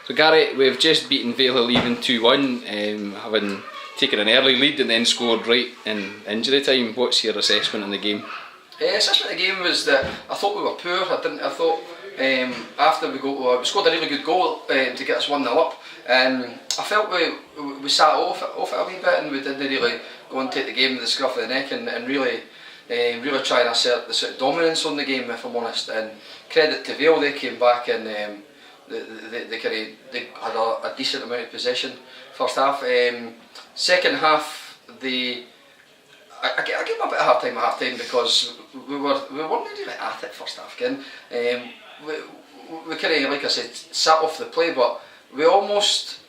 So Gary, we've just beaten Vale even 2-1, having taken an early lead and then scored right in injury time. What's your assessment on the game? Assessment of the game was that I thought we were poor. I thought after we scored a really good goal to get us 1-0 up, and I felt we sat off it a wee bit, and we didn't really go and take the game with the scruff of the neck and really try and assert the sort of dominance on the game, if I'm honest. And credit to Vale, they came back and they had a decent amount of possession first half. Second half, I gave them a bit of hard time at half time because we weren't really at it first half again. We kind of, like I said, sat off the play, but we almost.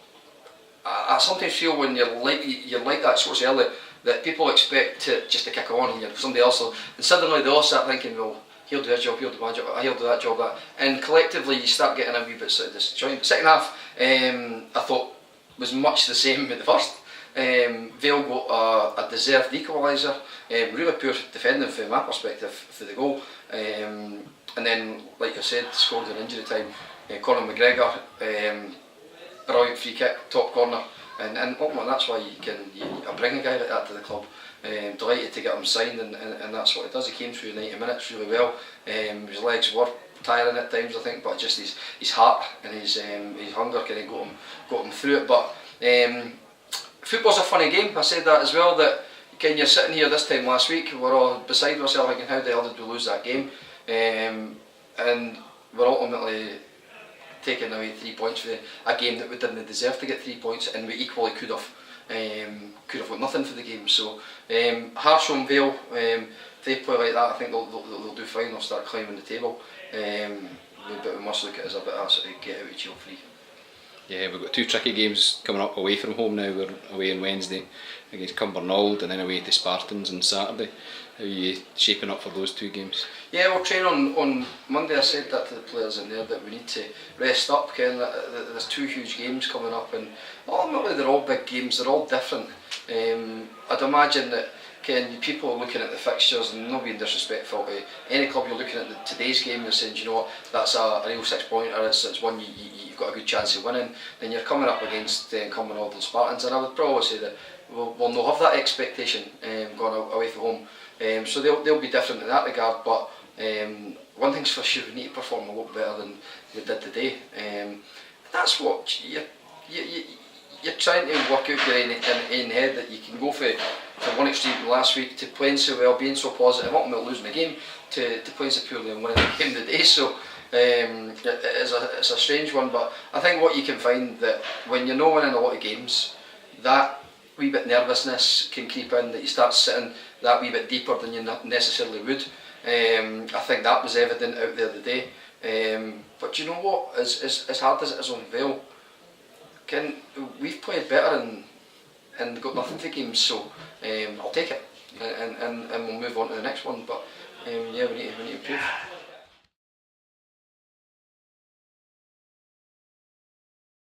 I sometimes feel when you're like that so early that people expect just to kick on and you're somebody else, and suddenly they all start thinking, well, he'll do his job, he'll do my job, he'll do that job, that, and collectively you start getting a wee bit sort of disjointed. But second half, I thought was much the same with the first. Vale got a deserved equaliser, really poor defending from my perspective for the goal, and then, like I said, scored in injury time. Conor McGregor, brilliant free kick, top corner, and ultimately that's why you bring a guy like that to the club. Delighted to get him signed, and that's what he does. He came through 90 minutes really well. His legs were tiring at times, I think, but just his heart and his hunger kind of got him through it. But football's a funny game. I said that as well, that you're sitting here this time last week, we're all beside ourselves thinking, how the hell did we lose that game? And we're ultimately taking away 3 points for a game that we didn't deserve to get 3 points, and we equally could have got nothing for the game. So harsh on Vale. If they play like that, I think they'll do fine. They'll start climbing the table. But we must look at it as a bit of a sort of get out of jail free. Yeah, we've got 2 tricky games coming up away from home now. We're away on Wednesday against Cumbernauld and then away to Spartans on Saturday. How are you shaping up for those 2 games? Yeah, we'll train on Monday. I said that to the players in there, that we need to rest up. Ken, there's 2 huge games coming up, and ultimately they're all big games, they're all different. I'd imagine that, Ken, people are looking at the fixtures, and not being disrespectful to any club, you're looking at today's game, you're saying, you know what, that's a real 6-pointer, it's one you've got a good chance of winning. Then you're coming up against Cumbernauld and Spartans, and I would probably say that we'll not have that expectation going away from home. So they'll be different in that regard, but one thing's for sure, we need to perform a lot better than we did today. That's what you're trying to work out your in head, that you can go from one extreme last week to playing so well, being so positive, ultimately losing the game, to playing so poorly and winning the game today. So it's a strange one, but I think what you can find, that when you're not winning a lot of games, that wee bit nervousness can creep in, that you start sitting that wee bit deeper than you necessarily would. I think that was evident out there today. But you know what, as hard as it is on Vale, we've played better and got nothing for games, so I'll take it, and we'll move on to the next one. But yeah, we need to improve.